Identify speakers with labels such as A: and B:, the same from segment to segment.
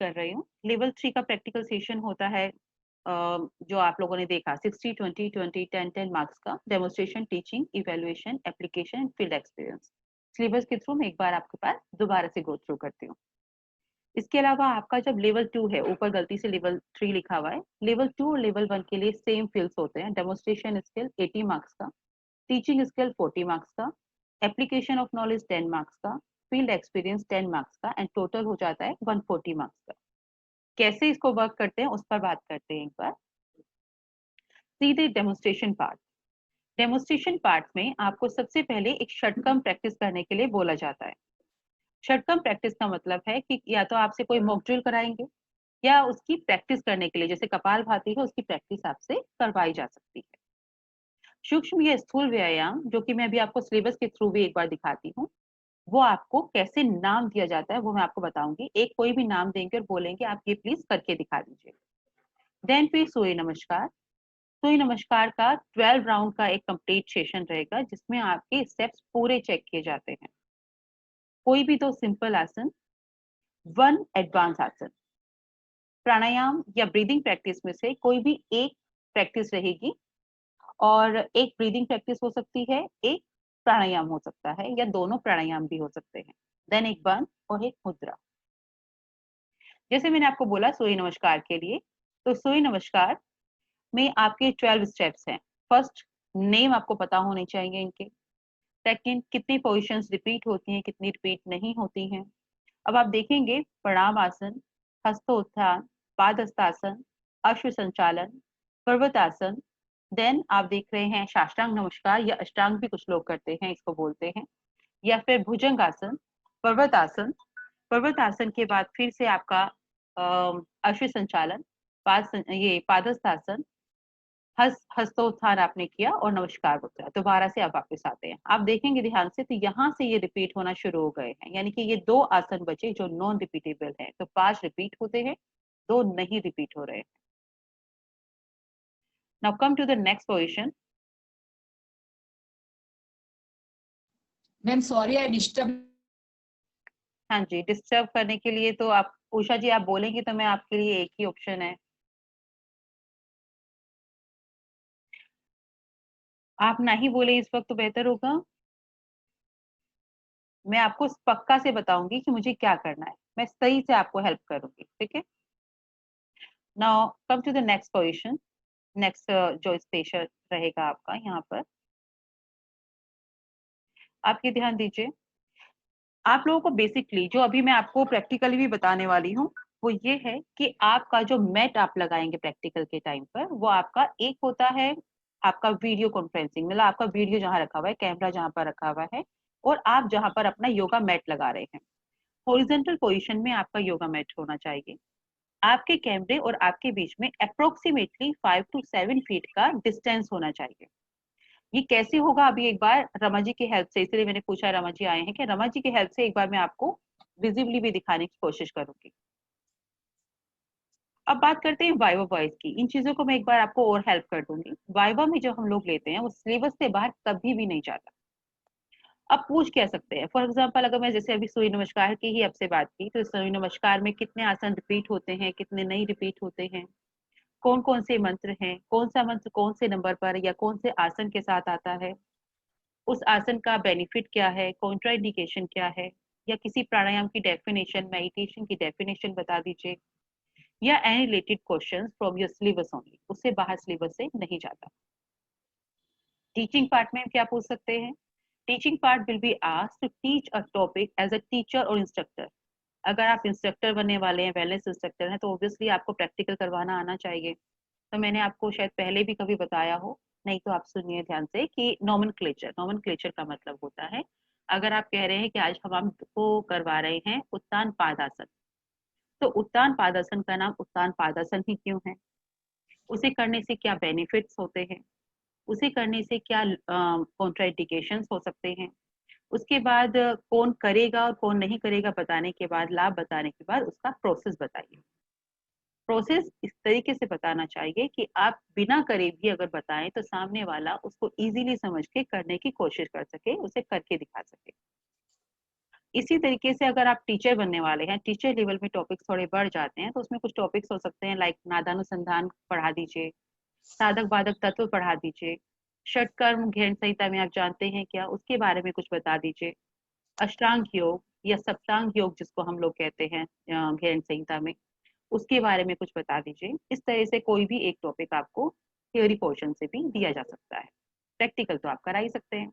A: कर रही हूँ। लेवल 3 का प्रैक्टिकल सेशन होता है जो आप लोगों ने देखा 60, 20, 20, 10, 10 मार्क्स का demonstration, teaching, evaluation, application and field experience. Syllabus के थ्रू मैं एक बार आपके पास दोबारा से गो थ्रू करती हूँ। इसके अलावा आपका जब लेवल 2 है, ऊपर गलती से लेवल 3 लिखा हुआ है, लेवल 2 और लेवल 1 के लिए सेम फील्ड्स होते हैं। डेमोन्स्ट्रेशन स्किल 80 मार्क्स का, टीचिंग स्किल 40 मार्क्स का, एप्लीकेशन ऑफ नॉलेज 10 मार्क्स का, फील्ड एक्सपीरियंस 10 मार्क्स का एंड टोटल हो जाता है 140 मार्क्स का। कैसे इसको वर्क करते हैं उस पर बात करते हैं एक बार। सीधे डेमोन्स्ट्रेशन पार्ट। डेमोन्स्ट्रेशन पार्ट में आपको सबसे पहले एक षटकम प्रैक्टिस करने के लिए बोला जाता है। षटकम प्रैक्टिस का मतलब है कि या तो आपसे कोई मॉक ड्रिल कराएंगे या उसकी प्रैक्टिस करने के लिए जैसे कपालभाति है उसकी प्रैक्टिस आपसे करवाई जा सकती है। सूक्ष्म या स्थूल व्यायाम जो कि मैं अभी आपको सिलेबस के थ्रू भी एक बार दिखाती हूँ, वो आपको कैसे नाम दिया जाता है वो मैं आपको बताऊंगी। एक कोई भी नाम देंगे और बोलेंगे आप ये प्लीज करके दिखा दीजिए। देन फिर सूर्य नमस्कार। सूर्य नमस्कार का 12 राउंड का एक कंप्लीट सेशन रहेगा जिसमें आपके स्टेप्स पूरे चेक किए जाते हैं। कोई भी 2 सिंपल आसन, 1 एडवांस आसन। प्राणायाम या ब्रीदिंग प्रैक्टिस में से कोई भी एक प्रैक्टिस रहेगी और एक ब्रीदिंग प्रैक्टिस हो सकती है, एक प्राणायाम हो सकता है या दोनों प्राणायाम भी हो सकते हैं। देन एक बंद और एक मुद्रा। जैसे मैंने आपको बोला सूर्य नमस्कार के लिए, तो सूर्य नमस्कार में आपके 12 स्टेप्स हैं। फर्स्ट, नेम आपको पता होने चाहिए इनके। सेकंड, कितनी पोजीशंस रिपीट होती हैं, कितनी रिपीट नहीं होती हैं। अब आप देखेंगे प्रणाम आसन, हस्तोत्थान, पादहस्तासन, अश्व संचालन, पर्वतासन। देन आप देख रहे हैं साष्टांग नमस्कार या अष्टांग भी कुछ लोग करते हैं, इसको बोलते हैं, या फिर भुजंग आसन, पर्वतासन। पर्वतासन के बाद फिर से आपका अश्व संचालन, ये पादहस्तासन, हस्तोत्थान आपने किया और नमस्कार मुद्रा। दोबारा से आप वापस आते हैं। आप देखेंगे ध्यान से तो यहाँ से ये रिपीट होना शुरू हो गए हैं, यानी कि ये 2 आसन बचे जो नॉन रिपीटेबल है। तो 5 रिपीट होते हैं, 2 नहीं रिपीट हो रहे हैं। Now come to the next position.
B: Ma'am sorry I disturb.
A: हाँ जी, डिस्टर्ब करने के लिए तो आप उषा जी आप बोलेंगी तो मैं आपके लिए एक ही ऑप्शन है। आप नहीं बोले इस वक्त तो बेहतर होगा। मैं आपको पक्का से बताऊंगी कि मुझे क्या करना है, मैं सही से आपको हेल्प करूंगी, ठीक है। Now come to the next position. Next जो स्पेशल रहेगा आपका यहाँ पर, आप ये ध्यान दीजिए। आप लोगों को बेसिकली जो अभी मैं आपको प्रैक्टिकली भी बताने वाली हूँ वो ये है कि आपका जो मैट आप लगाएंगे प्रैक्टिकल के टाइम पर, वो आपका एक होता है आपका वीडियो कॉन्फ्रेंसिंग, मतलब आपका वीडियो जहाँ रखा हुआ है, कैमरा जहाँ पर रखा हुआ है और आप जहाँ पर अपना योगा मैट लगा रहे हैं। हॉरिजॉन्टल पोजीशन में आपका योगा मैट होना चाहिए। आपके कैमरे और आपके बीच में अप्रोक्सीमेटली 5 to 7 फीट का डिस्टेंस होना चाहिए। ये कैसे होगा अभी एक बार रमा जी की हेल्प से, इसलिए मैंने पूछा रमा जी आए हैं कि रमा जी की हेल्प से एक बार मैं आपको विजिबली भी दिखाने की कोशिश करूंगी। अब बात करते हैं वाइवा वॉइस की। इन चीजों को मैं एक बार आपको और हेल्प कर दूंगी। वाइवा में जो हम लोग लेते हैं वो सिलेबस से बाहर कभी भी नहीं जाता। अब पूछ क्या सकते हैं, फॉर एग्जाम्पल अगर मैं जैसे अभी सूर्य नमस्कार की ही आपसे बात की, तो सूर्य नमस्कार में कितने आसन रिपीट होते हैं, कितने नहीं रिपीट होते हैं, कौन कौन से मंत्र हैं, कौन सा मंत्र कौन से नंबर पर या कौन से आसन के साथ आता है, उस आसन का बेनिफिट क्या है, कॉन्ट्राइंडिकेशन क्या है, या किसी प्राणायाम की डेफिनेशन, मेडिटेशन की डेफिनेशन बता दीजिए, या any related questions from your syllabus only, उससे बाहर सिलेबस से नहीं जाता। टीचिंग पार्ट में क्या पूछ सकते हैं? Teaching part will be asked to teach a topic as a teacher और इंस्ट्रक्टर। अगर आप इंस्ट्रक्टर बनने वाले हैं, वेलनेस इंस्ट्रक्टर हैं, तो ऑब्वियसली आपको प्रैक्टिकल करवाना आना चाहिए। तो मैंने आपको शायद पहले भी कभी बताया हो, नहीं तो आप सुनिए ध्यान से कि नोमेनक्लेचर, नोमेनक्लेचर का मतलब होता है, अगर आप कह रहे हैं कि आज हम आपको करवा रहे हैं उत्तान पादासन, तो उत्तान पादासन का नाम उत्तान पादासन ही क्यों है, उसे करने से क्या बेनिफिट्स होते हैं, उसे करने से क्या कॉन्ट्राइंडिकेशंस हो सकते हैं, उसके बाद कौन करेगा और कौन नहीं करेगा बताने के बाद, लाभ बताने के बाद उसका प्रोसेस बताइए। प्रोसेस इस तरीके से बताना चाहिए कि आप बिना करे भी अगर बताएं तो सामने वाला उसको इजीली समझ के करने की कोशिश कर सके, उसे करके दिखा सके। इसी तरीके से अगर आप टीचर बनने वाले हैं, टीचर लेवल में टॉपिक्स थोड़े बढ़ जाते हैं, तो उसमें कुछ टॉपिक्स हो सकते हैं लाइक नादानुसंधान पढ़ा दीजिए, साधक बाधक तत्व पढ़ा दीजिए, षटकर्म घेन संहिता में आप जानते हैं क्या, उसके बारे में कुछ बता दीजिए, अष्टांग योग या सप्तांग योग जिसको हम लोग कहते हैं घेन संहिता में, उसके बारे में कुछ बता दीजिए। इस तरह से कोई भी एक टॉपिक आपको थ्योरी पोर्शन से भी दिया जा सकता है। प्रैक्टिकल तो आप करा ही सकते हैं।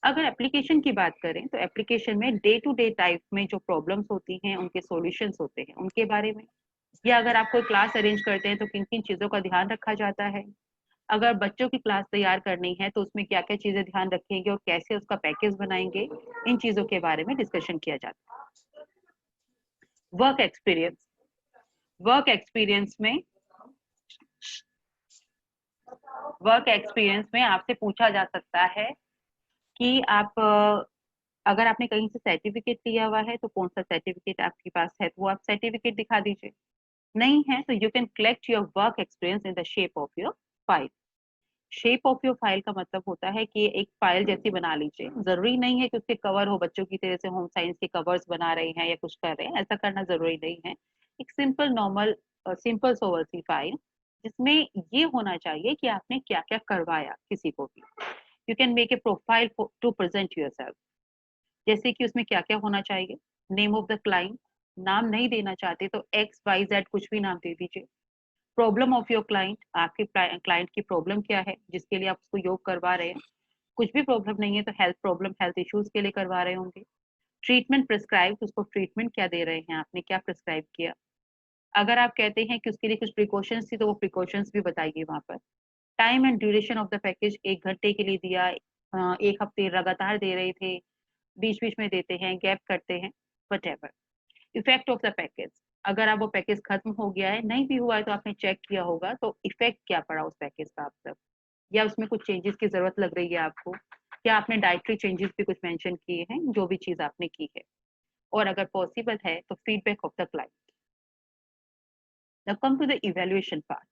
A: अगर एप्लीकेशन की बात करें तो एप्लीकेशन में डे टू डे टाइप में जो प्रॉब्लम्स होती हैं, उनके सॉल्यूशंस होते हैं, उनके बारे में, या अगर आप कोई क्लास अरेंज करते हैं तो किन किन चीज़ों का ध्यान रखा जाता है, अगर बच्चों की क्लास तैयार करनी है तो उसमें क्या क्या चीज़ें ध्यान रखेंगे और कैसे उसका पैकेज बनाएंगे, इन चीज़ों के बारे में डिस्कशन किया जाता है। वर्क एक्सपीरियंस, वर्क एक्सपीरियंस में वर्क एक्सपीरियंस में आपसे पूछा जा सकता है कि आप अगर आपने कहीं से सर्टिफिकेट लिया हुआ है तो कौन सा सर्टिफिकेट आपके पास है, तो वो आप सर्टिफिकेट दिखा दीजिए। नहीं है तो you can collect your work experience in the shape of your file. Shape of your file का मतलब होता है कि एक फाइल जैसी बना लीजिए। जरूरी नहीं है कि उसके कवर हो, बच्चों की तरह से होम साइंस के कवर्स बना रहे हैं या कुछ कर रहे हैं, ऐसा करना जरूरी नहीं है। एक सिंपल नॉर्मल सिंपल सोवर सी फाइल जिसमें ये होना चाहिए कि आपने क्या क्या करवाया किसी को भी। You can make a profile to present yourself. जैसे कि उसमें क्या क्या होना चाहिए, नेम ऑफ द क्लाइंट, नाम नहीं देना चाहते तो एक्स वाई जेड कुछ भी नाम दे दीजिए। प्रॉब्लम ऑफ योर क्लाइंट, आपके क्लाइंट की प्रॉब्लम क्या है जिसके लिए आप उसको योग करवा रहे हैं। कुछ भी प्रॉब्लम नहीं है तो हेल्थ प्रॉब्लम, हेल्थ इश्यूज के लिए करवा रहे होंगे। ट्रीटमेंट प्रिस्क्राइब, उसको ट्रीटमेंट क्या दे रहे हैं, आपने क्या प्रिस्क्राइब किया। अगर आप कहते हैं कि उसके लिए कुछ प्रिकॉशंस थी तो वो प्रिकॉशंस भी बताइए वहां पर। Time and duration of the package, 1 घंटे के लिए दिया, 1 हफ्ते लगातार दे रहे थे, बीच बीच में देते हैं, गैप करते हैं, what ever. Effect of the package, अगर आप वो पैकेज खत्म हो गया है, नहीं भी हुआ है तो आपने चेक किया होगा तो इफेक्ट क्या पड़ा उस पैकेज का आप तक, या उसमें कुछ चेंजेस की जरूरत लग रही है आपको, क्या आपने डाइटरी चेंजेस भी कुछ मेंशन किए हैं, जो भी चीज आपने की है। और अगर पॉसिबल है तो feedback of the client. Now come to the evaluation part.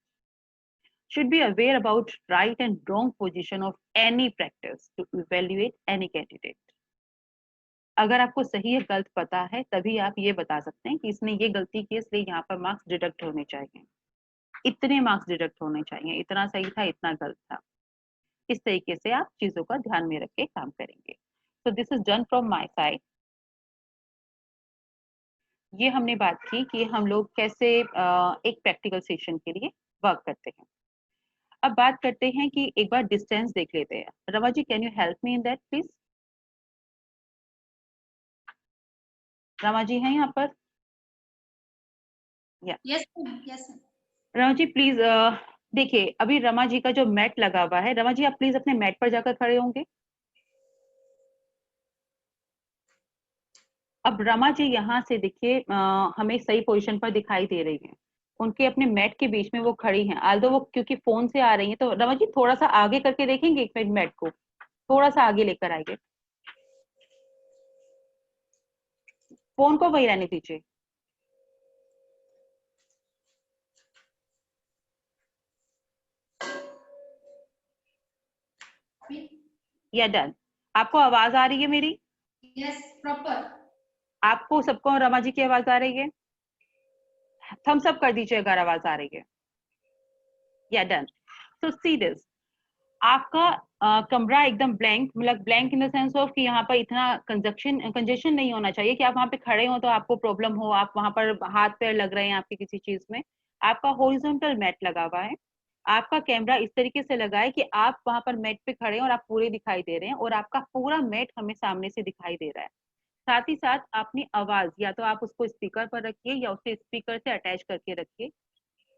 A: Should be aware about right and wrong position of any practice to evaluate any candidate. अगर आपको सही या गलत पता है तभी आप ये बता सकते हैं कि इसने ये गलती की इसलिए यहाँ पर मार्क्स डिडक्ट होने चाहिए, इतने मार्क्स डिडक्ट होने चाहिए, इतना सही था इतना गलत था। इस तरीके से आप चीजों का ध्यान में रख के काम करेंगे। So this is done from my side. ये हमने बात की कि हम लोग कैसे एक प्रैक्टिकल सेशन के लिए वर्क करते हैं। अब बात करते हैं कि एक बार डिस्टेंस देख लेते हैं। Rama ji, can you help me in that please. Rama ji हैं यहाँ पर? Yeah
B: yes yes.
A: Rama ji please देखिए, अभी रमा जी का जो मैट लगा हुआ है, रमा जी आप प्लीज अपने मैट पर जाकर खड़े होंगे। अब रमा जी यहाँ से देखिए हमें सही पोजीशन पर दिखाई दे रही हैं। उनके अपने मैट के बीच में वो खड़ी हैं, आल्दो वो क्योंकि फोन से आ रही हैं, तो रमा जी थोड़ा सा आगे करके देखेंगे एक मिनट, मैट को थोड़ा सा आगे लेकर आइए, फोन को वही रहने दीजिए। या डन। आपको आवाज आ रही है मेरी?
B: Yes proper.
A: आपको सबको रमा जी की आवाज आ रही है? थम्स अप कर दीजिए अगर आवाज आ रही है। या डन। सो सी दिस, आपका कमरा एकदम ब्लैंक, मतलब blank in the sense of कि यहाँ पर इतना कंजेशन नहीं होना चाहिए कि आप वहाँ पे खड़े हो तो आपको प्रॉब्लम हो, आप वहाँ पर हाथ पैर लग रहे हैं आपकी किसी चीज में। आपका हॉरिजॉन्टल मैट लगा हुआ है, आपका कैमरा इस तरीके से लगा है कि आप वहां पर मैट पे खड़े हैं और आप पूरे दिखाई दे रहे हैं और आपका पूरा मैट हमें सामने से दिखाई दे रहा है। साथ ही साथ अपनी आवाज या तो आप उसको स्पीकर पर रखिए या उसे स्पीकर से अटैच करके रखिए,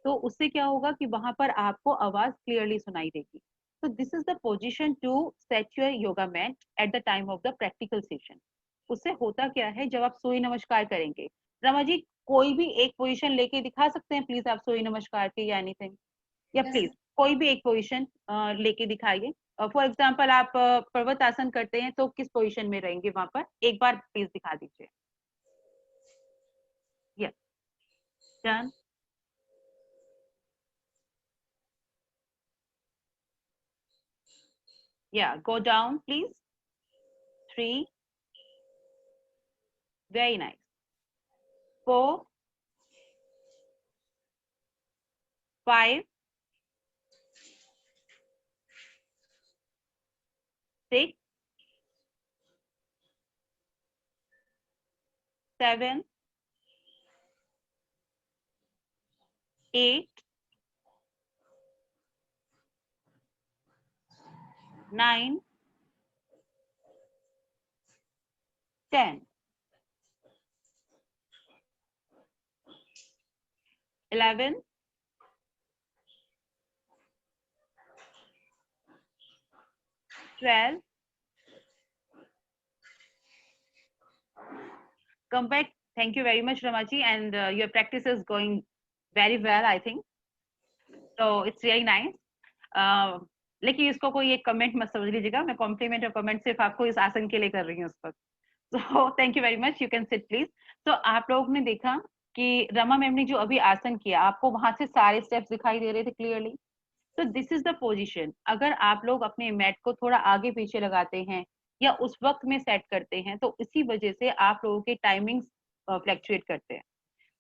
A: तो उससे क्या होगा कि वहां पर आपको आवाज क्लियरली सुनाई देगी। तो this is the position to set your yoga mat at the time of the practical session. उससे होता क्या है, जब आप सूर्य नमस्कार करेंगे, रमा जी कोई भी एक पोजीशन लेके दिखा सकते हैं प्लीज आप सूर्य नमस्कार के या एनीथिंग, या
B: यस
A: प्लीज कोई भी एक पोजीशन लेके दिखाइए। फॉर एग्जाम्पल आप पर्वत आसन करते हैं तो किस पोजीशन में रहेंगे वहां पर, एक बार प्लीज दिखा दीजिए। Yes done. Yeah go down please, 3 Very nice. 4, 5, 6, 7, 8, 9, 10, 11, 12. Come back. Thank you very much, Ramaji, and your practice is going very well, I think. So it's really nice. लेकिन इसको कोई एक कमेंट मत समझ लीजिएगा, मैं कॉम्प्लीमेंट और कमेंट सिर्फ आपको इस आसन के लिए कर रही हूँ उस वक्त. So thank you very much. You can sit please. तो आप लोगों ने देखा कि रमा मैम ने जो अभी आसन किया, आपको वहां से सारे स्टेप्स दिखाई दे रहे थे क्लियरली. तो दिस इज द पोजीशन. अगर आप लोग अपने मैट को थोड़ा आगे पीछे लगाते हैं या उस वक्त में सेट करते हैं, तो इसी वजह से आप लोगों के टाइमिंग्स फ्लक्चुएट करते हैं.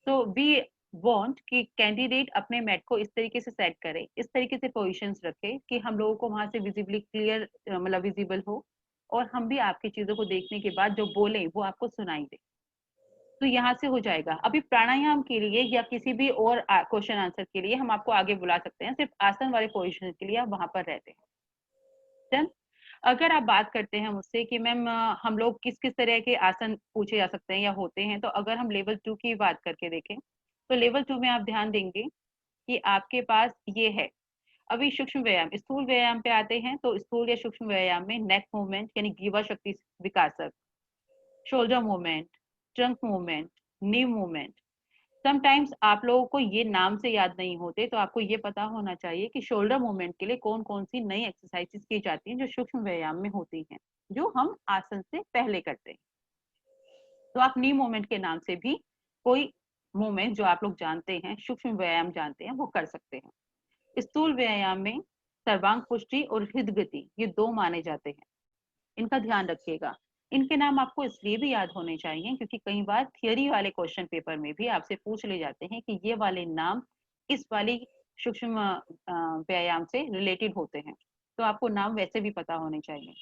A: तो वी वांट कि कैंडिडेट अपने मैट को इस तरीके से सेट करे, इस तरीके से पोजीशंस रखे कि हम लोगों को वहां से विजिबली क्लियर मतलब विजिबल हो, और हम भी आपकी चीजों को देखने के बाद जो बोले वो आपको सुनाई दे. तो यहाँ से हो जाएगा. अभी प्राणायाम के लिए या किसी भी और क्वेश्चन आंसर के लिए हम आपको आगे बुला सकते हैं, सिर्फ आसन वाले पोजीशन के लिए आप वहां पर रहते हैं. Then, अगर आप बात करते हैं मुझसे कि मैम हम लोग किस किस तरह के आसन पूछे जा सकते हैं या होते हैं, तो अगर हम लेवल 2 की बात करके देखें, तो लेवल 2 में आप ध्यान देंगे कि आपके पास ये है. अभी सूक्ष्म व्यायाम, स्थूल व्यायाम पे आते हैं, तो स्थूल या सूक्ष्म व्यायाम में नेक मूवमेंट यानी ग्रीवा शक्ति विकासक, शोल्डर मूवमेंट, ट्रंक मूवमेंट, नी मूवमेंट. समटाइम्स आप लोगों को ये नाम से याद नहीं होते, तो आपको ये पता होना चाहिए कि शोल्डर मूवमेंट के लिए कौन कौन सी नई एक्सरसाइजेस की जाती हैं जो सूक्ष्म व्यायाम में होती हैं, जो हम आसन से पहले करते हैं. तो आप नी मूवमेंट के नाम से भी कोई मूवमेंट जो आप लोग जानते हैं, सूक्ष्म व्यायाम जानते हैं, वो कर सकते हैं. स्थूल व्यायाम में सर्वांग पुष्टि और हृदय गति, ये 2 माने जाते हैं. इनका ध्यान रखिएगा. इनके नाम आपको इसलिए भी याद होने चाहिए क्योंकि कई बार थियरी वाले क्वेश्चन पेपर में भी आपसे पूछ ले जाते हैं कि ये वाले नाम इस वाली सूक्ष्म व्यायाम से रिलेटेड होते हैं, तो आपको नाम वैसे भी पता होने चाहिए.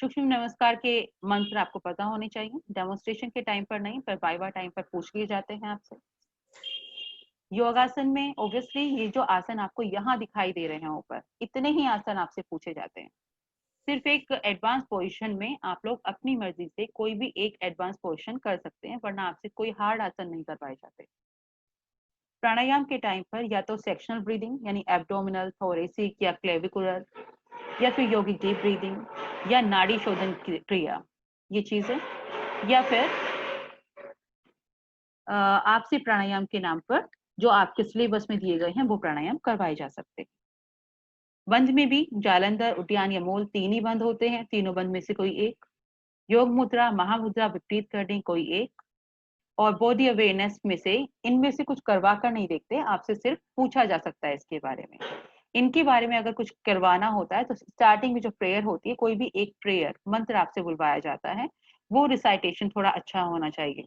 A: सूक्ष्म नमस्कार के मंत्र आपको पता होने चाहिए. डेमोन्स्ट्रेशन के टाइम पर नहीं, पर वाइवा टाइम पर पूछ लिए जाते हैं आपसे. योगासन में ऑब्वियसली ये जो आसन आपको यहाँ दिखाई दे रहे हैं ऊपर, इतने ही आसन आपसे पूछे जाते हैं. सिर्फ एक एडवांस पोजीशन में आप लोग अपनी मर्जी से कोई भी एक एडवांस पोजीशन कर सकते हैं, वरना आपसे कोई हार्ड आसन नहीं करवाए जाते. प्राणायाम के टाइम पर या तो सेक्शनल ब्रीदिंग यानी एब्डोमिनल, थोरेसिक या क्लेविकुलर, या फिर योगिक डीप ब्रीदिंग या नाड़ी शोधन क्रिया, ये चीजें, या फिर आपसे प्राणायाम के नाम पर जो आपके सिलेबस में दिए गए हैं वो प्राणायाम करवाए जा सकते हैं. बंध में भी जालंधर, उद्यान या मूल 3 ही बंध होते हैं, तीनों बंध में से कोई एक. योग मुद्रा, महामुद्रा, विपरीत करनी, कोई एक. और बॉडी अवेयरनेस में से इनमें से कुछ करवा कर नहीं देखते, आपसे सिर्फ पूछा जा सकता है इसके बारे में. इनके बारे में अगर कुछ करवाना होता है तो स्टार्टिंग में जो प्रेयर होती है, कोई भी एक प्रेयर मंत्र आपसे बुलवाया जाता है, वो रिसाइटेशन थोड़ा अच्छा होना चाहिए.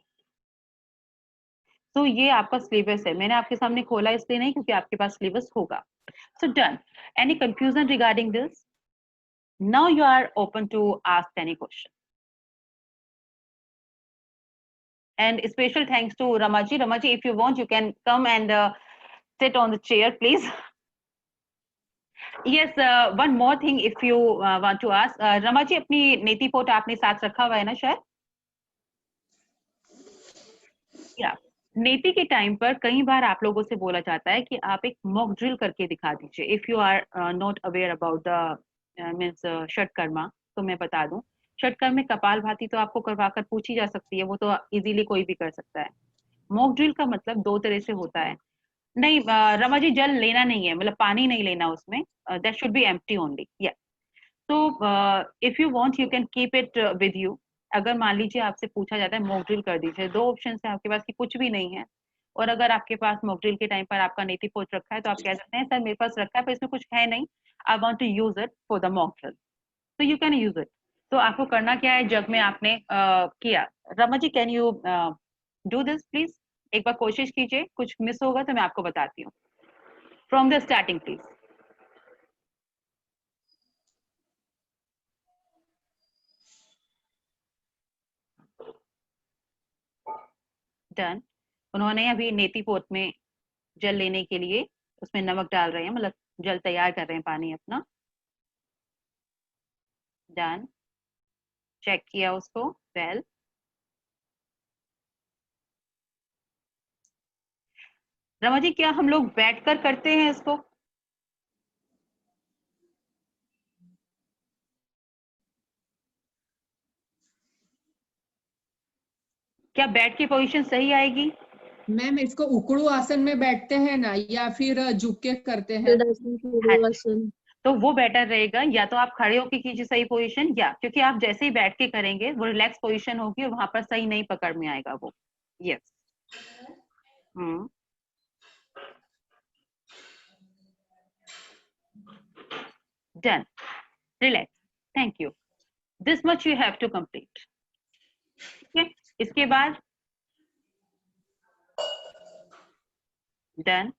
A: तो ये आपका सिलेबस है. मैंने आपके सामने खोला इसलिए नहीं क्योंकि आपके पास सिलेबस होगा. So done. Any confusion regarding this? Now you are open to ask any question. And special thanks to Ramaji. Ramaji, if you want, you can come and sit on the chair, please. Yes, one more thing if you want to ask. Ramaji, अपनी नेति pot आपने साथ रखा हुआ है ना शायद? Yeah. नेति के टाइम पर कई बार आप लोगों से बोला जाता है कि आप एक मॉक ड्रिल करके दिखा दीजिए. If you are not aware about the means shatkarma, तो मैं बता दूं, षटकर्म में कपाल भाती तो आपको करवा कर पूछी जा सकती है, वो तो इजीली कोई भी कर सकता है. मॉक ड्रिल का मतलब 2 तरह से होता है. नहीं रमा जी, जल लेना नहीं है, मतलब पानी नहीं लेना उसमें, that should be empty only. या तो if you want you can keep it with you. अगर मान लीजिए आपसे पूछा जाता है मॉक ड्रिल कर दीजिए, 2 ऑप्शन है आपके पास कि कुछ भी नहीं है, और अगर आपके पास मॉक ड्रिल के टाइम पर आपका नेति पोच रखा है तो आप कह सकते हैं सर मेरे पास रखा है पर इसमें कुछ है नहीं, I want to use it for the mock drill, तो यू कैन यूज इट. तो आपको करना क्या है, जग में आपने किया। Rama ji, can you do this please? एक बार कोशिश कीजिए, कुछ मिस होगा तो मैं आपको बताती हूँ। From the starting please. Done. उन्होंने अभी नेति पोत में जल लेने के लिए उसमें नमक डाल रहे हैं, मतलब जल तैयार कर रहे हैं, पानी अपना। डन। चेक किया उसको। वेल। रमा जी, क्या हम लोग बैठकर करते हैं इसको? क्या बैठ की पोजीशन सही आएगी?
C: मैम इसको उकड़ू आसन में बैठते हैं ना, या फिर झुक के करते हैं?
A: तो वो बेटर रहेगा, या तो आप खड़े होके कीजिए सही पोजीशन, या क्योंकि आप जैसे ही बैठ के करेंगे वो रिलैक्स पोजीशन होगी और वहां पर सही नहीं पकड़ में आएगा वो। Yes. Done. Relax. Thank you. This much you have to complete. ठीक है, इसके बाद done.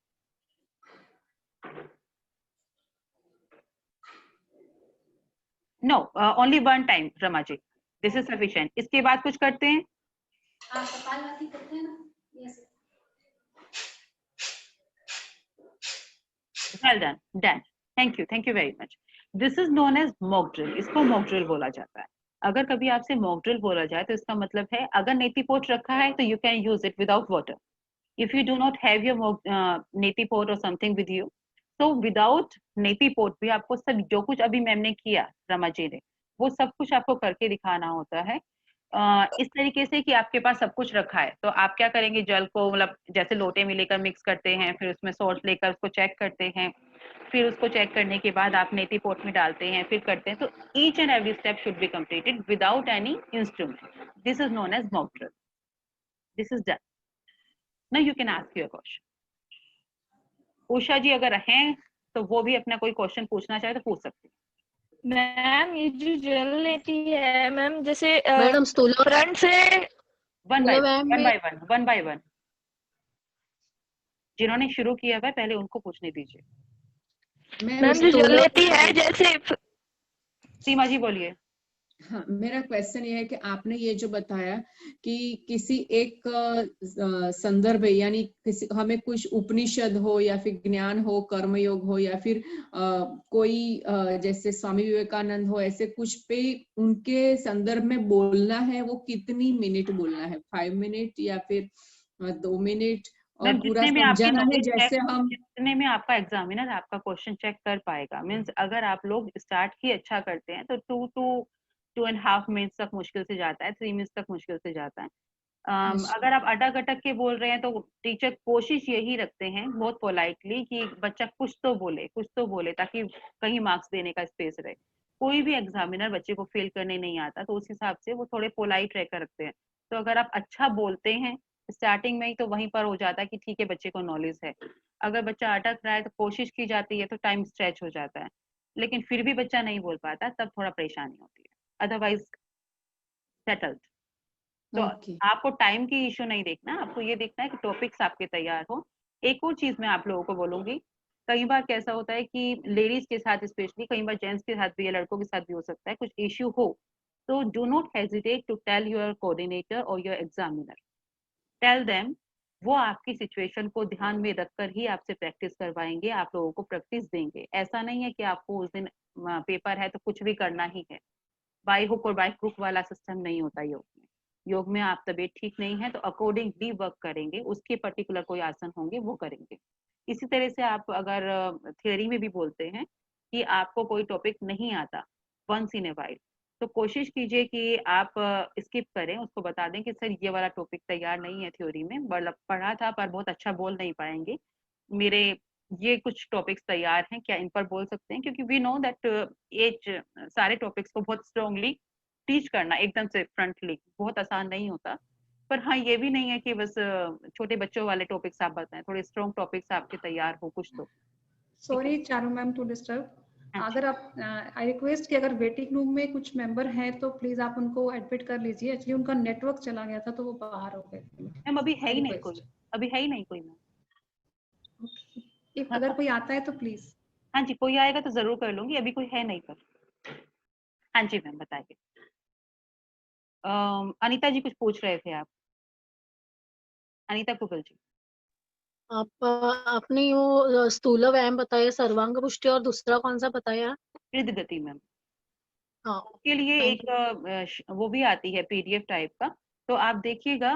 A: No, only one time Rama ji, this is sufficient. इसके बाद कुछ करते हैं?
B: हाँ, कपालभाति करते हैं ना। Yes.
A: Well done. Done. Thank you very much. This is known as mock drill. इसको मॉक ड्रिल बोला जाता है। अगर कभी आपसे मॉक ड्रिल बोला जाए तो इसका मतलब है, अगर नेति पोट रखा है तो you can use it without water. If you do not have your नेति पोट और समथिंग विद यू, तो विदाउट नेति पोट भी आपको सब जो कुछ अभी मैम ने किया, रमा जी ने, वो सब कुछ आपको करके दिखाना होता है। इस तरीके से कि आपके पास सब कुछ रखा है, तो आप क्या करेंगे, जल को मतलब जैसे लोटे में लेकर मिक्स करते हैं, फिर उसमें सॉल्ट लेकर उसको चेक करते हैं, फिर उसको चेक करने के बाद आप नेति पोट में डालते हैं, फिर करते हैं। तो each and every step should be completed without any instrument. This is known as mock drill. This is done. Now you can ask your question. Usha ji अगर हैं तो वो भी अपना कोई क्वेश्चन पूछना चाहे तो पूछ सकते हैं।
D: मैम ये जो जल लेती है मैम, जैसे
E: मैडम
D: फ्रंट से
A: वन बाय वन जिन्होंने शुरू किया हुआ है पहले उनको पूछने दीजिए।
D: मैम जो जल लेती है, जैसे
A: सीमा जी बोलिए।
C: हाँ, मेरा क्वेश्चन ये है कि आपने ये जो बताया कि किसी एक संदर्भ यानी किसी हमें कुछ उपनिषद हो या फिर ज्ञान हो, कर्मयोग हो, या फिर कोई जैसे स्वामी विवेकानंद हो, ऐसे कुछ पे उनके संदर्भ में बोलना है, वो कितनी मिनट बोलना है? 5 मिनट या फिर 2 मिनट? और पूरा समझाना है जैसे हम
A: जितने में आपका एग्जामिनर आपका क्वेश्चन चेक कर पाएगा। मीन्स अगर आप लोग स्टार्ट ही अच्छा करते हैं तो 2.5 मिनट्स तक मुश्किल से जाता है, 3 मिनट्स तक मुश्किल से जाता है। अगर आप अटक अटक के बोल रहे हैं तो टीचर कोशिश यही रखते हैं बहुत पोलाइटली कि बच्चा कुछ तो बोले ताकि कहीं मार्क्स देने का स्पेस रहे। कोई भी एग्जामिनर बच्चे को फेल करने नहीं आता, तो उस हिसाब से वो थोड़े पोलाइट रहकर रखते हैं। तो अगर आप अच्छा बोलते हैं स्टार्टिंग में ही, तो वहीं पर हो जाता है कि ठीक है बच्चे को नॉलेज है। अगर बच्चा अटक रहा है तो कोशिश की जाती है तो टाइम स्ट्रेच हो जाता है, लेकिन फिर भी बच्चा नहीं बोल पाता, तब थोड़ा परेशानी होती है। Otherwise settled. तो आपको टाइम की इश्यू नहीं देखना, आपको ये देखना है कि टॉपिक्स आपके तैयार हो। एक और चीज मैं आप लोगों को बोलूंगी, कई बार कैसा होता है कि लेडीज के साथ स्पेशली, कई बार जेंट्स के साथ भी या लड़कों के साथ भी हो सकता है, कुछ इश्यू हो तो do not hesitate to tell your coordinator और योर एग्जामिनर। Tell them. वो आपकी सिचुएशन को ध्यान में रखकर ही आपसे प्रैक्टिस करवाएंगे, आप लोगों को प्रैक्टिस देंगे। ऐसा नहीं है कि आपको उस दिन पेपर है तो कुछ भी करना ही है। बाय हुक और बाय क्रुक वाला सिस्टम नहीं होता योग में। योग में आप तबीयत ठीक नहीं है तो अकॉर्डिंगली वर्क करेंगे, उसके पर्टिकुलर कोई आसन होंगे वो करेंगे। इसी तरह से आप अगर थियोरी में भी बोलते हैं कि आपको कोई टॉपिक नहीं आता वंस इन ए वाइल, तो कोशिश कीजिए कि आप स्किप करें, उसको बता दें कि सर ये वाला टॉपिक तैयार नहीं है थ्योरी में, मतलब पढ़ा था पर बहुत अच्छा बोल नहीं पाएंगे, मेरे ये कुछ टॉपिक्स तैयार हैं, क्या इन पर बोल सकते हैं? क्योंकि वी नो दैट एज सारे टॉपिक्स को बहुत स्ट्रांगली टीच करना एकदम से फ्रंटली बहुत आसान नहीं होता। पर हाँ, ये भी नहीं है कि बस छोटे बच्चों वाले टॉपिक्स आप बताएं, थोड़े स्ट्रॉन्ग टॉपिक्स आपके तैयार हो कुछ तो।
F: Sorry Charu ma'am to disturb.
A: हाँ जी।
B: अगर आप आई रिक्वेस्ट कि अगर वेटिंग रूम में कुछ मेंबर हैं तो प्लीज आप उनको एडमिट कर लीजिए। एक्चुअली उनका नेटवर्क चला गया था तो वो बाहर हो गए थे।
A: मैम अभी है
B: आई
A: ही नहीं कोई,
B: रिक्वेस्ट
A: अभी है ही नहीं कोई मैम।
B: इफ अगर कोई आता है तो प्लीज।
A: हाँ जी, कोई आएगा तो जरूर कर लूंगी, अभी कोई है नहीं पर। हाँ जी मैम बताइए। अनीता जी कुछ पूछ रहे थे आप, अनीता कुबल जी।
E: आपने वो स्थूल व्यायाम बताया, सर्वांग पुष्टि, और दूसरा कौन सा बताया?
A: हृदय गति मैम।
E: हाँ,
A: के लिए
E: थैंक
A: एक
E: यू।
A: वो भी आती है पीडीएफ टाइप का, तो आप देखिएगा।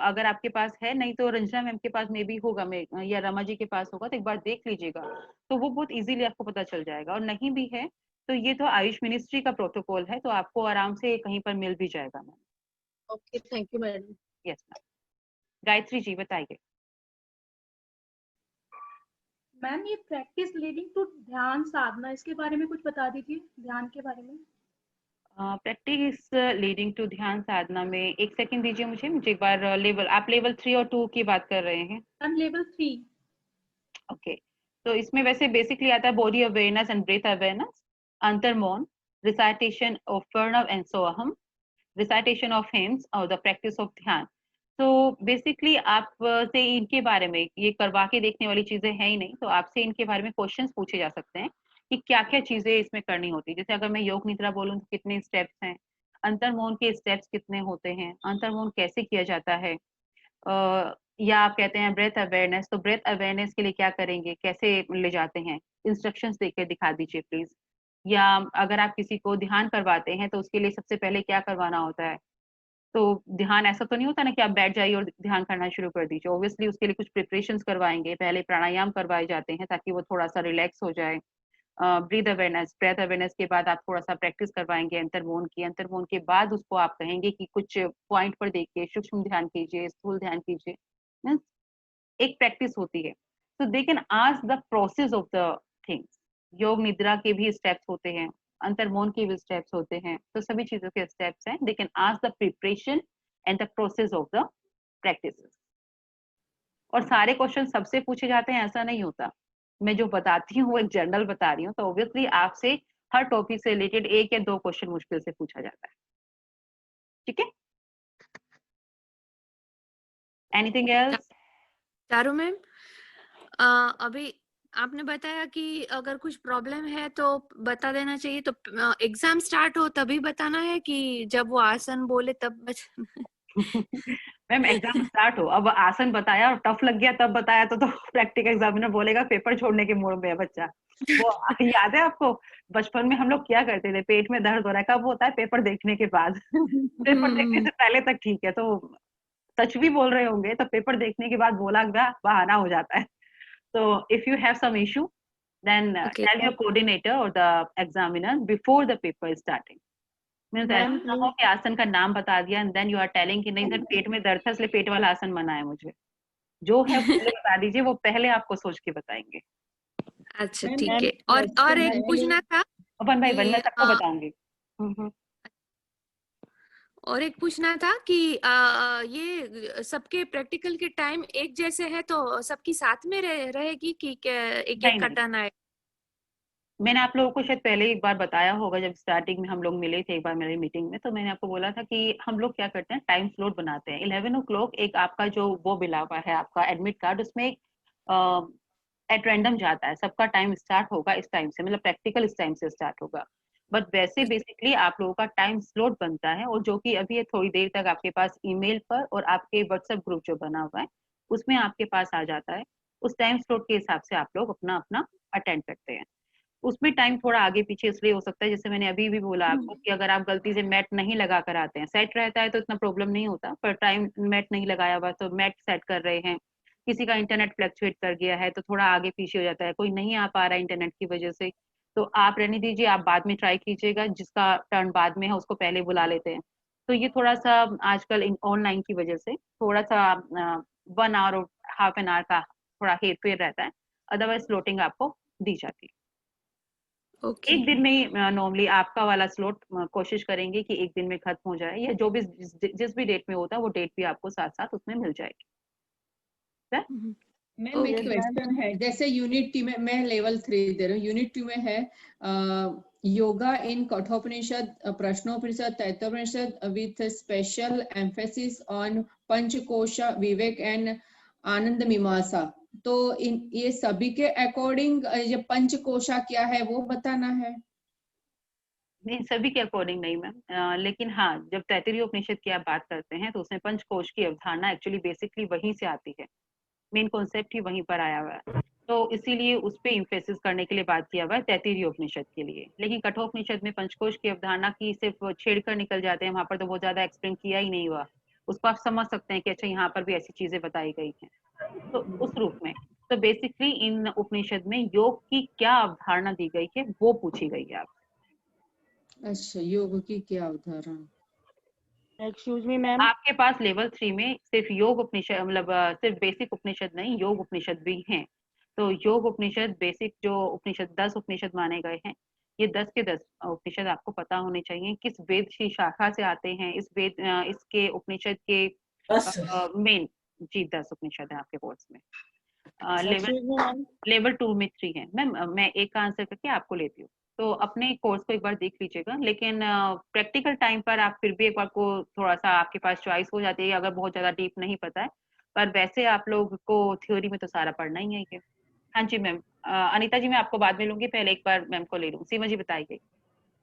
A: अगर आपके पास है, नहीं तो रंजना मैम के पास मे भी होगा, या रमा जी के पास होगा, तो एक बार देख लीजिएगा, तो वो बहुत इजीली आपको पता चल जाएगा। और नहीं भी है तो ये तो आयुष मिनिस्ट्री का प्रोटोकॉल है, तो आपको आराम से कहीं पर मिल भी जाएगा ma'am.
E: Okay, thank you madam.
A: Yes ma'am. Gayatri ji बताइए।
F: मैम ये प्रैक्टिस लीडिंग टू ध्यान साधना, इसके बारे में कुछ बता दीजिए, ध्यान के बारे में।
A: प्रैक्टिस लीडिंग टू ध्यान साधना में, एक सेकंड दीजिए मुझे एक बार। लेवल, आप लेवल 3 और 2 की बात कर रहे हैं?
F: Ma'am level 3।
A: ओके, तो इसमें वैसे बेसिकली आता है body awareness and breath awareness, antarmaun, recitation of Pranava and Soham, recitation of hymns और द प्रैक्टिस ऑफ ध्यान। तो बेसिकली आप से इनके बारे में, ये करवा के देखने वाली चीजें हैं ही नहीं, तो आपसे इनके बारे में क्वेश्चंस पूछे जा सकते हैं कि क्या क्या चीजें इसमें करनी होती है। जैसे अगर मैं योग निद्रा बोलूँ तो कितने स्टेप्स हैं, अंतर्मौन के स्टेप्स कितने होते हैं, अंतर्मौन कैसे किया जाता है, या आप कहते हैं ब्रेथ अवेयरनेस, तो ब्रेथ अवेयरनेस के लिए क्या करेंगे, कैसे ले जाते हैं, इंस्ट्रक्शंस देकर दिखा दीजिए प्लीज। या अगर आप किसी को ध्यान करवाते हैं तो उसके लिए सबसे पहले क्या करवाना होता है। तो ध्यान ऐसा तो नहीं होता ना कि आप बैठ जाइए और ध्यान करना शुरू कर दीजिए, ऑब्वियसली उसके लिए कुछ प्रिपरेशंस करवाएंगे, पहले प्राणायाम करवाए जाते हैं ताकि वो थोड़ा सा रिलैक्स हो जाए। ब्रीथ अवेयरनेस, ब्रेथ अवेयरनेस के बाद आप थोड़ा सा प्रैक्टिस करवाएंगे अंतर्मौन की, अंतर्मौन के बाद उसको आप कहेंगे कि कुछ पॉइंट पर देखिए, सूक्ष्म ध्यान कीजिए, स्थूल ध्यान कीजिए। मीन्स एक प्रैक्टिस होती है। तो they can ask the process of the things. योग निद्रा के भी स्टेप्स होते हैं, अंतर्मौन के भी स्टेप्स होते हैं, तो सभी चीजों के स्टेप्स हैं। They can ask the preparation and the process of the practices. और सारे क्वेश्चन सबसे पूछे जाते हैं ऐसा नहीं होता, मैं जो बताती हूँ वो एक जनरल बता रही हूँ, तो ऑब्वियसली आपसे हर टॉपिक से रिलेटेड 1 या 2 क्वेश्चन मुश्किल से पूछा जाता है। ठीक है, एनीथिंग एल्स?
G: चारू मैम, अभी आपने बताया कि अगर कुछ प्रॉब्लम है तो बता देना चाहिए, तो एग्जाम स्टार्ट हो तभी बताना है कि जब वो आसन बोले तब
A: मैम एग्जाम स्टार्ट हो, अब आसन बताया और टफ लग गया तब बताया तो प्रैक्टिकल एग्जामिनर बोलेगा पेपर छोड़ने के मूड में है बच्चा। वो याद है आपको, बचपन में हम लोग क्या करते थे, पेट में दर्द हो रहा है कब होता है, पेपर देखने के बाद। पेपर देखने से पहले तक ठीक है, तो सच भी बोल रहे होंगे, तो पेपर देखने के बाद बोला गया बहाना हो जाता है। तो if you have some issue then
G: Okay.
A: tell your coordinator or the examiner before the paper is starting. Means ऐसा
F: मैम
A: ना हो कि आसन का नाम बता दिया and then you are telling कि नहीं सर पेट में दर्द था इसलिए पेट वाला आसन मना है मुझे। जो है पहले बता दीजिए, वो पहले आपको सोच के बताएंगे।
G: अच्छा
C: मैम,
G: ठीक
C: मैम,
G: है। और एक पूछना था
A: अपन भाई
G: कि
A: मैं सबको बताऊंगी।
G: और एक पूछना था कि ये सबके प्रैक्टिकल के टाइम एक जैसे है तो सबकी साथ में रहेगी कि एक
A: नहीं
G: एक
A: नहीं,
G: कटाना है?
A: मैंने आप लोगों को शायद पहले एक बार बताया होगा, जब स्टार्टिंग में हम लोग मिले थे एक बार मेरी मीटिंग में, तो मैंने आपको बोला था कि हम लोग क्या करते हैं, टाइम स्लॉट बनाते हैं। 11 o'clock एक आपका जो वो मिला हुआ है आपका एडमिट कार्ड, उसमें एक एट रैंडम जाता है, सबका टाइम स्टार्ट होगा इस टाइम से, मतलब प्रैक्टिकल इस टाइम से स्टार्ट होगा। बट वैसे बेसिकली आप लोगों का टाइम स्लॉट बनता है, और जो कि अभी थोड़ी देर तक आपके पास ईमेल पर और आपके व्हाट्सएप ग्रुप जो बना हुआ है उसमें आपके पास आ जाता है। उस टाइम स्लॉट के हिसाब से आप लोग अपना अपना अटेंड करते हैं। उसमें टाइम थोड़ा आगे पीछे इसलिए हो सकता है, जैसे मैंने अभी भी बोला आपको कि अगर आप गलती से मैट नहीं लगा कर आते हैं, सेट रहता है तो इतना प्रॉब्लम नहीं होता, पर टाइम मैट नहीं लगाया हुआ तो मैट सेट कर रहे हैं, किसी का इंटरनेट फ्लक्चुएट कर गया है तो थोड़ा आगे पीछे हो जाता है, कोई नहीं आ पा रहा है इंटरनेट की वजह से, तो आप रहने दीजिए, आप बाद में ट्राई कीजिएगा, जिसका टर्न बाद में है उसको पहले बुला लेते हैं। तो ये थोड़ा सा आजकल ऑनलाइन की वजह से थोड़ा सा 1 आवर और हाफ एन आवर का थोड़ा हेर फेर रहता है, अदरवाइज स्लॉटिंग आपको दी जाती है।
G: ओके
A: एक दिन में ही नॉर्मली आपका वाला स्लॉट कोशिश करेंगे कि एक दिन में खत्म हो जाए, या जो भी जिस भी डेट में होता है वो डेट भी आपको साथ साथ उसमें मिल जाएगी।
C: मैम एक क्वेश्चन है, जैसे यूनिट 2 में, मैं लेवल 3 दे रही हूँ, यूनिट 2 में है yoga in Kathopanishad, Prashnopanishad, Taittiriyopanishad with special emphasis on Panchakosha Viveka and Ananda Mimamsa. तो ये सभी के अकॉर्डिंग ये पंचकोशा क्या है वो बताना है?
A: नहीं, सभी के अकॉर्डिंग नहीं मैम, लेकिन हाँ, जब तैत्तिरीय उपनिषद की आप बात करते हैं तो उसमें पंचकोश की अवधारणा एक्चुअली बेसिकली वहीं से आती है, मेन कॉन्सेप्ट ही वहीं पर आया हुआ है, तो इसीलिए उस पे इम्फेसिस करने के लिए बात किया हुआ है तैत्तिरीय उपनिषद के लिए। लेकिन कठोपनिषद में पंचकोश की अवधारणा की सिर्फ छेड़कर निकल जाते हैं, वहां पर तो बहुत ज्यादा एक्सप्लेन किया ही नहीं हुआ, उसको आप समझ सकते हैं कि अच्छा यहाँ पर भी ऐसी चीजें बताई गई हैं, तो उस रूप में। तो बेसिकली इन उपनिषद में योग की क्या अवधारणा दी गई है वो पूछी गई है आप।
C: अच्छा, योग की क्या अवधारणा?
H: एक्सक्यूज मी मैम,
A: आपके पास लेवल 3 में सिर्फ योग उपनिषद, मतलब सिर्फ बेसिक उपनिषद नहीं, योग उपनिषद भी हैं। तो योग उपनिषद बेसिक जो उपनिषद 10 उपनिषद माने गए हैं, ये 10 के 10 उपनिषद आपको पता होने चाहिए किस वेद की शाखा से आते हैं, इस वेद इसके उपनिषद के मेन जी 10 उपनिषद है आपके कोर्स में। लेवल 2 में 3 है मैम। मैं एक का आंसर करके आपको लेती हूँ, तो अपने कोर्स को एक बार देख लीजिएगा, लेकिन प्रैक्टिकल टाइम पर आप फिर भी एक बार को थोड़ा सा आपके पास चॉइस हो जाती है अगर बहुत ज्यादा डीप नहीं पता है, पर वैसे आप लोग को थ्योरी में तो सारा पढ़ना ही है ये। हाँ जी मैम। अनीता जी मैं आपको बाद में लूंगी, पहले एक बार मैम को ले लूँ। सीमा जी बताइए।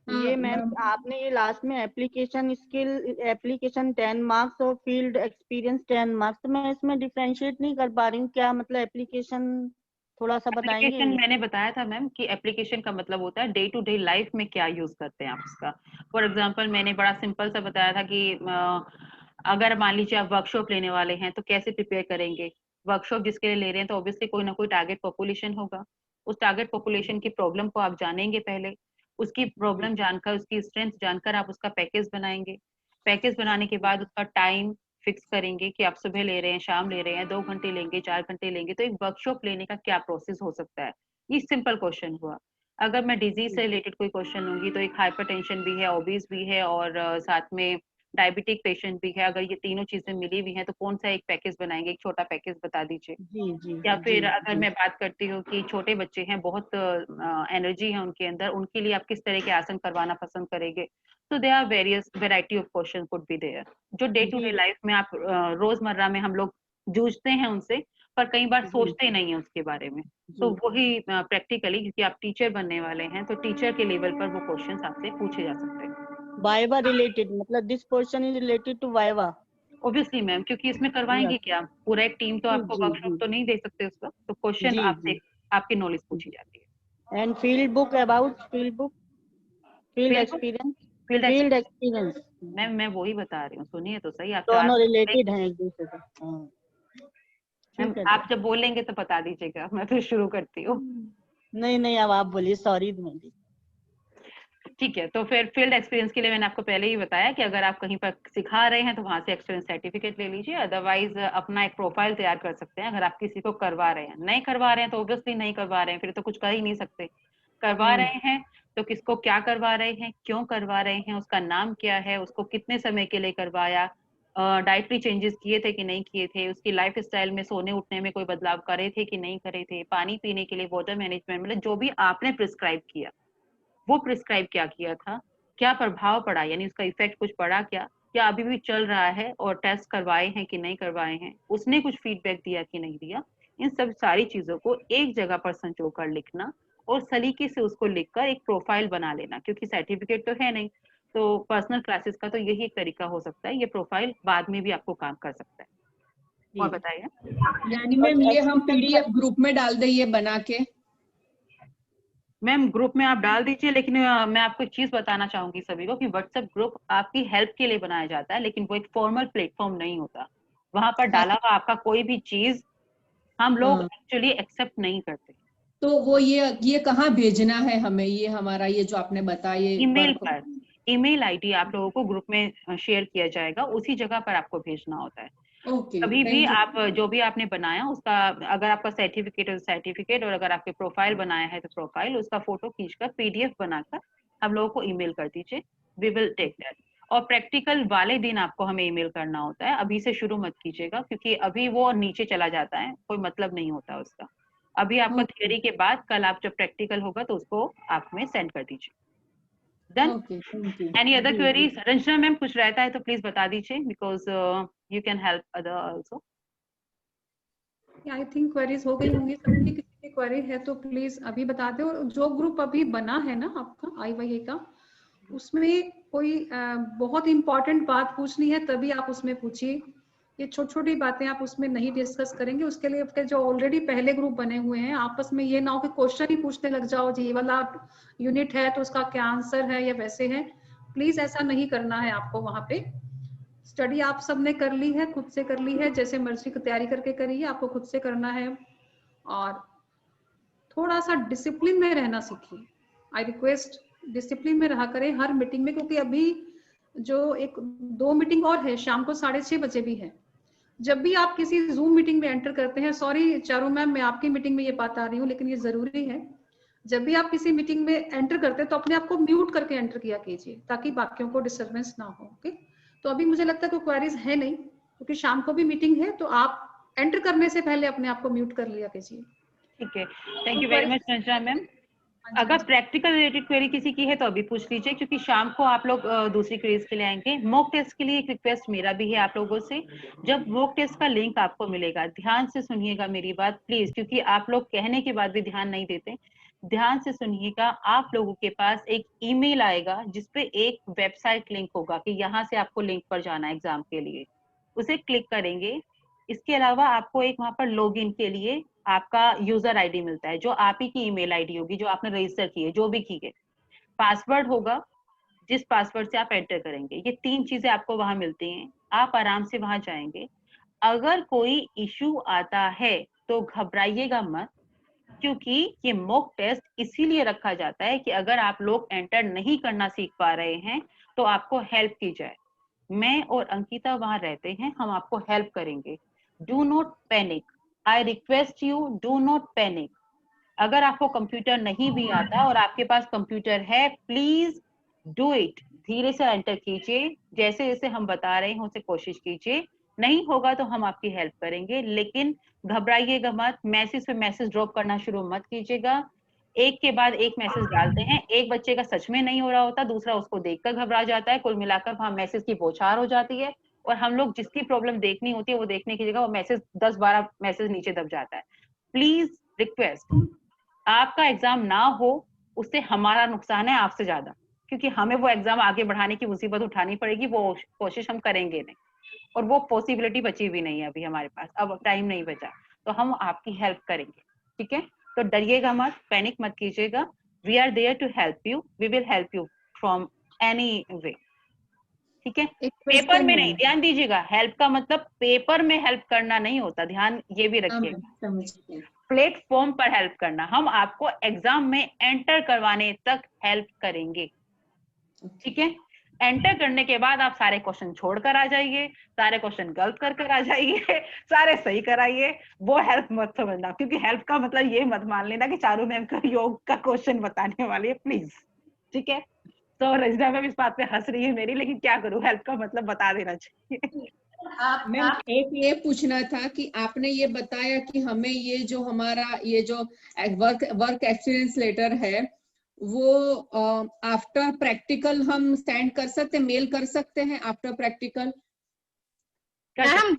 H: ये मैम आपने ये लास्ट में एप्लीकेशन स्किल, एप्लीकेशन 10 मार्क्स और फील्ड एक्सपीरियंस 10 मार्क्स, तो मैं इसमें डिफरेंशिएट नहीं कर पा रही हूँ, क्या मतलब एप्लीकेशन थोड़ा सा बताएंगे?
A: एप्लीकेशन मैंने बताया था मैम कि एप्लीकेशन का मतलब होता है डे टू डे लाइफ में क्या यूज करते हैं आप उसका। फॉर एग्जांपल मैंने बड़ा सिंपल सा बताया था कि अगर मान लीजिए आप वर्कशॉप लेने वाले हैं तो कैसे प्रिपेयर करेंगे। वर्कशॉप जिसके लिए ले रहे हैं तो ऑब्वियसली कोई ना कोई टारगेट पॉपुलेशन होगा, उस टारगेट पॉपुलेशन की प्रॉब्लम को आप जानेंगे पहले, उसकी प्रॉब्लम जानकर उसकी स्ट्रेंथ जानकर आप उसका पैकेज बनाएंगे। पैकेज बनाने के बाद उसका टाइम फिक्स करेंगे कि आप सुबह ले रहे हैं, शाम ले रहे हैं, 2 घंटे लेंगे, 4 घंटे लेंगे, तो एक वर्कशॉप लेने का क्या प्रोसेस हो सकता है। ये सिंपल क्वेश्चन हुआ। अगर मैं डिजीज से रिलेटेड कोई क्वेश्चन लूंगी तो एक हाइपरटेंशन भी है, ओबीज भी है और साथ में डायबिटिक पेशेंट भी है। अगर ये तीनों चीजें मिली हुई हैं तो कौन सा एक पैकेज बनाएंगे, एक छोटा पैकेज बता दीजिए।
H: जी
A: या फिर अगर मैं बात करती हूँ कि छोटे बच्चे हैं, बहुत एनर्जी है उनके अंदर, उनके लिए आप किस तरह के आसन करवाना पसंद करेंगे। तो they are various variety of question could be there, जो डे टू डे लाइफ में आप रोजमर्रा में हम लोग जूझते हैं उनसे, पर कई बार सोचते नहीं है उसके बारे में। तो वही प्रैक्टिकली, क्योंकि आप टीचर बनने वाले हैं तो टीचर के लेवल पर वो क्वेश्चन आपसे पूछे जा सकते हैं।
H: वाइवा रिलेटेड, मतलब this question is related to viva.
A: Obviously ma'am, क्योंकि इसमें करवाएंगे क्या, पूरा एक टीम तो आपको
H: जी,
A: वर्कशॉप
H: जी।
A: तो नहीं दे सकते उस वक्त, तो क्वेश्चन
H: जी,
A: आपसे
H: जी।
A: आपकी नॉलेज पूछी जाती है।
H: And field book about field book, field
A: Field-
H: experience,
A: field
H: field experience
A: ma'am मैं वही बता रही हूँ, सुनिए तो सही। आप
H: दोनों रिलेटेड हैं एक दूसरे से। हाँ,
A: मैम
H: ठीक है।
A: आप जब बोलेंगे तो बता दीजिएगा, मैं फिर शुरू करती हूँ।
H: नहीं अब आप बोलिए, सॉरी।
A: ठीक है, तो फिर फील्ड एक्सपीरियंस के लिए मैंने आपको पहले ही बताया कि अगर आप कहीं पर सिखा रहे हैं तो वहां से एक्सपीरियंस सर्टिफिकेट ले लीजिए, अदरवाइज अपना एक प्रोफाइल तैयार कर सकते हैं। अगर आप किसी को करवा रहे हैं, नहीं करवा रहे हैं तो ऑब्वियसली नहीं करवा रहे हैं, फिर तो कुछ कर ही नहीं सकते। करवा रहे हैं तो किसको क्या करवा रहे हैं, क्यों करवा रहे हैं, उसका नाम क्या है, उसको कितने समय के लिए करवाया, डाइटरी चेंजेस किए थे कि नहीं किए थे, उसकी लाइफ स्टाइल में सोने उठने में कोई बदलाव करे थे कि नहीं करे थे, पानी पीने के लिए वाटर मैनेजमेंट, मतलब जो भी आपने प्रिस्क्राइब किया वो प्रिस्क्राइब क्या किया था, क्या प्रभाव पड़ा, यानी उसका इफेक्ट कुछ पड़ा क्या अभी भी चल रहा है, और टेस्ट करवाए हैं कि नहीं करवाए हैं, उसने कुछ फीडबैक दिया कि नहीं दिया। इन सब सारी चीजों को एक जगह पर संजो कर लिखना और सलीके से उसको लिखकर एक प्रोफाइल बना लेना, क्योंकि सर्टिफिकेट तो है नहीं, तो पर्सनल क्लासेस का तो यही एक तरीका हो सकता है। ये प्रोफाइल बाद में भी आपको काम कर सकता है। और बताइए।
C: यानी मैम ये हम पीडीएफ ग्रुप में डाल दें ये बना के?
A: मैम ग्रुप में आप डाल दीजिए, लेकिन मैं आपको एक चीज बताना चाहूंगी सभी को कि व्हाट्सएप ग्रुप आपकी हेल्प के लिए बनाया जाता है, लेकिन वो एक फॉर्मल प्लेटफॉर्म नहीं होता। वहां पर डाला हुआ आपका कोई भी चीज हम लोग एक्चुअली एक्सेप्ट नहीं करते।
C: तो वो ये कहाँ भेजना है हमें, ये हमारा ये जो आपने बताया
A: ईमेल पर, ईमेल आईडी आप लोगों को ग्रुप में शेयर किया जाएगा, उसी जगह पर आपको भेजना होता है। कभी भी आप जो भी आपने बनाया उसका, अगर आपका सर्टिफिकेट है तो सर्टिफिकेट, और अगर आपके प्रोफाइल बनाया है तो प्रोफाइल, उसका फोटो खींचकर पीडीएफ बनाकर हम लोगों को ईमेल कर दीजिए, वी विल टेक दैट। और प्रैक्टिकल वाले दिन आपको हमें ईमेल करना होता है। अभी से शुरू मत कीजिएगा क्योंकि अभी वो नीचे चला जाता है, कोई मतलब नहीं होता उसका। अभी आपका
C: Okay.
A: थियोरी के बाद कल आप जब प्रैक्टिकल होगा तो उसको आप में सेंड कर दीजिए। Done?
C: Okay, thank you.
A: Any other
C: जी,
A: क्वेरीज? रंजना मैम कुछ रहता है तो प्लीज बता दीजिए, because you can help other also.
B: I think queries हो गई होंगी सबकी। किसी की क्वेरी है तो प्लीज अभी बता दो। और जो ग्रुप अभी बना है ना आपका IYA का, उसमें कोई बहुत इंपॉर्टेंट बात पूछनी है तभी आप उसमें पूछिए। ये छोटी छोटी बातें आप उसमें नहीं डिस्कस करेंगे। उसके लिए आपके जो ऑलरेडी पहले ग्रुप बने हुए हैं, आपस में ये ना हो कि क्वेश्चन ही पूछने लग जाओ, जी ये वाला यूनिट है तो उसका क्या आंसर है या वैसे है। प्लीज ऐसा नहीं करना है आपको। वहां पे स्टडी आप सबने कर ली है, खुद से कर ली है, जैसे मर्जी की तैयारी करके करिए, आपको खुद से करना है। और थोड़ा सा डिसिप्लिन में रहना सीखिए। आई रिक्वेस्ट डिसिप्लिन में रहा करें हर मीटिंग में, क्योंकि अभी जो 1-2 मीटिंग और है, शाम को 6:30 बजे भी है। जब भी आप किसी जूम मीटिंग में एंटर करते हैं, सॉरी चारू मैम मैं आपकी मीटिंग में ये बात आ रही हूँ लेकिन ये जरूरी है, जब भी आप किसी मीटिंग में एंटर करते हैं तो अपने आप को म्यूट करके एंटर किया कीजिए ताकि बाकियों को डिस्टर्बेंस ना हो। ओके, तो अभी मुझे लगता है कोई क्वेरीज है नहीं, क्योंकि शाम को भी मीटिंग है, तो आप एंटर करने से पहले अपने आप को म्यूट कर लिया कीजिए।
A: ठीक है, thank you very much Ranjana ma'am. अगर प्रैक्टिकल रिलेटेड क्वेरी किसी की है तो अभी पूछ लीजिए, क्योंकि शाम को आप लोग दूसरी क्वेरीज के लिए आएंगे। मॉक टेस्ट के लिए एक रिक्वेस्ट मेरा भी है आप लोगों से, जब मॉक टेस्ट का लिंक आपको मिलेगा ध्यान से सुनिएगा मेरी बात प्लीज, क्योंकि आप लोग कहने के बाद भी ध्यान नहीं देते। ध्यान से सुनिएगा, आप लोगों के पास एक ईमेल आएगा जिसपे एक वेबसाइट लिंक होगा कि यहाँ से आपको लिंक पर जाना है एग्जाम के लिए, उसे क्लिक करेंगे। इसके अलावा आपको एक वहां पर लॉगिन के लिए आपका यूजर आईडी मिलता है, जो आप ही की ईमेल आईडी होगी, जो आपने रजिस्टर की है, जो भी की है। पासवर्ड होगा जिस पासवर्ड से आप एंटर करेंगे। ये 3 चीजें आपको वहां मिलती हैं। आप आराम से वहां जाएंगे। अगर कोई इशू आता है तो घबराइएगा मत, क्योंकि ये मॉक टेस्ट इसीलिए रखा जाता है कि अगर आप लोग एंटर नहीं करना सीख पा रहे हैं तो आपको हेल्प की जाए। मैं और अंकिता वहां रहते हैं, हम आपको हेल्प करेंगे। Do not panic, I request you, do not panic. अगर आपको कंप्यूटर नहीं भी आता और आपके पास कंप्यूटर है, प्लीज डू इट। धीरे से एंटर कीजिए, जैसे जैसे हम बता रहे हैं उसे कोशिश कीजिए। नहीं होगा तो हम आपकी हेल्प करेंगे, लेकिन घबराइएगा मत। मैसेज पे मैसेज ड्रॉप करना शुरू मत कीजिएगा। एक के बाद एक मैसेज डालते हैं। एक बच्चे का सच में नहीं हो रहा होता, दूसरा उसको देखकर घबरा जाता है। कुल मिलाकर वहां मैसेज की बौछार हो जाती है और हम लोग जिसकी प्रॉब्लम देखनी होती है वो देखने की जगह वो मैसेज 10-12 मैसेज नीचे दब जाता है। प्लीज रिक्वेस्ट, आपका एग्जाम ना हो उससे हमारा नुकसान है आपसे ज्यादा, क्योंकि हमें वो एग्जाम आगे बढ़ाने की मुसीबत उठानी पड़ेगी। वो कोशिश हम करेंगे नहीं और वो पॉसिबिलिटी बची भी नहीं है अभी हमारे पास, अब टाइम नहीं बचा, तो हम आपकी हेल्प करेंगे। ठीक है, तो डरिएगा मत, पैनिक मत कीजिएगा। We are there to help you, we will help you from any way. ठीक है, पेपर में नहीं, ध्यान दीजिएगा, हेल्प का मतलब पेपर में हेल्प करना नहीं होता, ध्यान ये भी रखिएगा। प्लेटफॉर्म पर हेल्प करना, हम आपको एग्जाम में एंटर करवाने तक हेल्प करेंगे। ठीक है, एंटर करने के बाद आप सारे क्वेश्चन छोड़कर आ जाइए, सारे क्वेश्चन गलत कर आ जाइए, सारे सही कराइए। वो हेल्प मत समझना, क्योंकि हेल्प का मतलब ये मत मान लेना कि चारू मैम का योग का क्वेश्चन बताने वाली है, प्लीज। ठीक है, तो रंजना मैम इस बात पे हंस रही है मेरी, लेकिन क्या करूं, हेल्प का मतलब बता देना चाहिए।
C: मैम एक ये पूछना था कि आपने ये बताया कि हमें ये जो हमारा ये जो वर्क एक्सपीरियंस लेटर है वो आफ्टर प्रैक्टिकल हम सेंड कर सकते हैं, मेल कर सकते हैं आफ्टर प्रैक्टिकल?
D: मैम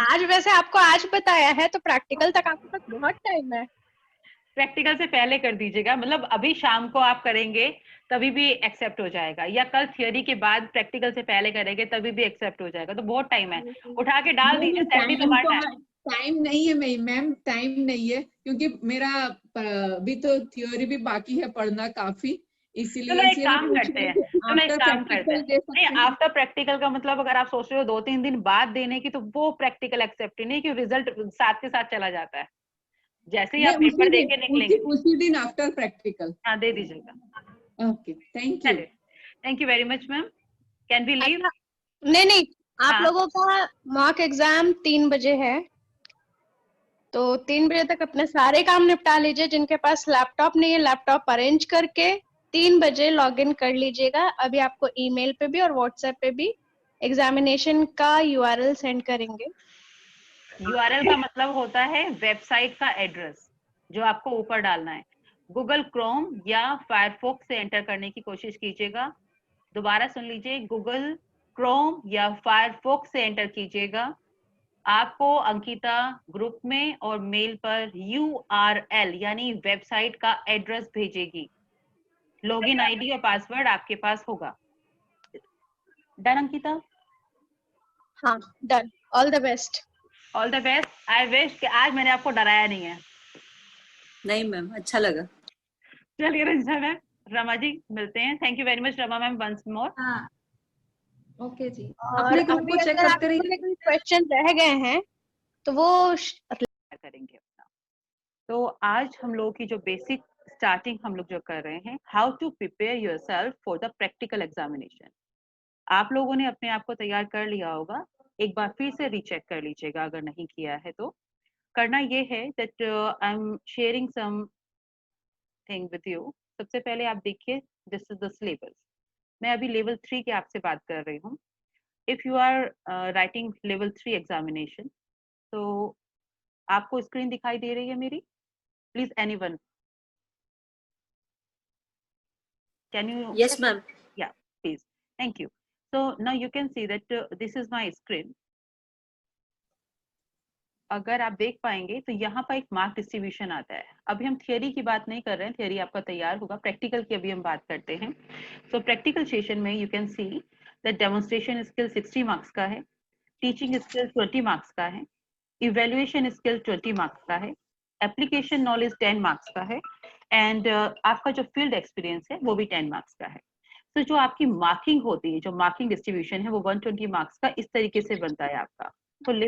D: आज वैसे आपको आज बताया है तो प्रैक्टिकल तक आपके पास बहुत टाइम है।
A: प्रैक्टिकल से पहले कर दीजिएगा, मतलब अभी शाम को आप करेंगे तभी भी एक्सेप्ट हो जाएगा, या कल थियोरी के बाद प्रैक्टिकल से पहले करेंगे तभी भी एक्सेप्ट हो जाएगा, तो बहुत टाइम है। उठा के डाल दीजिए,
C: टाइम नहीं है मैम, टाइम नहीं है, क्योंकि मेरा अभी तो थियोरी भी बाकी है पढ़ना काफी, इसीलिए
A: एक काम करते हैं, नहीं आफ्टर प्रैक्टिकल का मतलब अगर आप सोच रहे हो 2-3 दिन बाद देने की, तो वो प्रैक्टिकल एक्सेप्ट नहीं, कि रिजल्ट साथ के साथ चला जाता है, जैसे ही आप पेपर देके निकलेंगे
C: उसी दिन आफ्टर प्रैक्टिकल।
A: हाँ, दे दीजिएगा।
C: Okay, thank you.
A: Thank you very much ma'am, can we leave?
D: नहीं, आप लोगों का मॉक एग्जाम 3 बजे है, तो 3 बजे तक अपने सारे काम निपटा लीजिए। जिनके पास लैपटॉप नहीं है, लैपटॉप अरेंज करके 3 बजे लॉग इन कर लीजिएगा। अभी आपको ईमेल पे भी और व्हाट्सएप पे भी एग्जामिनेशन का URL सेंड करेंगे।
A: URL का मतलब होता है वेबसाइट का एड्रेस जो आपको ऊपर डालना है। गूगल क्रोम या फायरफॉक्स से एंटर करने की कोशिश कीजिएगा। दोबारा सुन लीजिए, गूगल क्रोम या फायरफॉक्स से एंटर कीजिएगा। आपको अंकिता ग्रुप में और मेल पर URL यानी वेबसाइट का एड्रेस भेजेगी। लॉगिन आईडी और पासवर्ड आपके पास होगा। डन अंकिता?
D: हाँ, done. All the best.
A: All the best. I wish कि आज मैंने आपको डराया नहीं है।
I: नहीं मैम, अच्छा लगा।
A: चलिए रंजना मैम, रमा जी मिलते हैं। Thank you very much Rama ma'am once more.
B: हाँ ओके जी,
D: और
B: अपने ग्रुप
D: अभी
B: को चेक
D: अगर
B: करते
D: आपके
B: रहिए।
D: कोई क्वेश्चन रह गए हैं तो वो
A: करेंगे अपना। तो आज हम लोग की जो बेसिक स्टार्टिंग हम लोग जो कर रहे हैं, how to prepare yourself for the practical examination. आप लोगों ने अपने आप को तैयार कर लिया होगा, एक बार फिर से रीचेक कर लीजिएगा अगर नहीं किया है तो। करना ये है that I am sharing something with you. सबसे पहले आप देखिए, दिस इज द सिलेबस। मैं अभी लेवल 3 की आपसे बात कर रही हूँ। If you are writing level 3 examination, तो आपको स्क्रीन दिखाई दे रही है मेरी? Please anyone, can you?
I: Yes ma'am.
A: Yeah, please. Thank you. So now you can see that this is my screen. अगर आप देख पाएंगे तो यहाँ पर एक मार्क डिस्ट्रीब्यूशन आता है। अभी हम थियरी की बात नहीं कर रहे हैं, थियरी आपका तैयार होगा। प्रैक्टिकल की अभी हम बात करते हैं। सो प्रैक्टिकल सेशन में you can see that demonstration skill 60 marks का है, टीचिंग स्किल 20 मार्क्स का है, इवेल्युएशन स्किल 20 मार्क्स का है, एप्लीकेशन नॉलेज 10 मार्क्स का है, एंड आपका जो फील्ड एक्सपीरियंस है वो भी 10 मार्क्स का है। तो जो आपकी मार्किंग होती है, जो मार्किंग डिस्ट्रीब्यूशन है वो 120 मार्क्स का इस तरीके से बनता है आपका। तो लेवल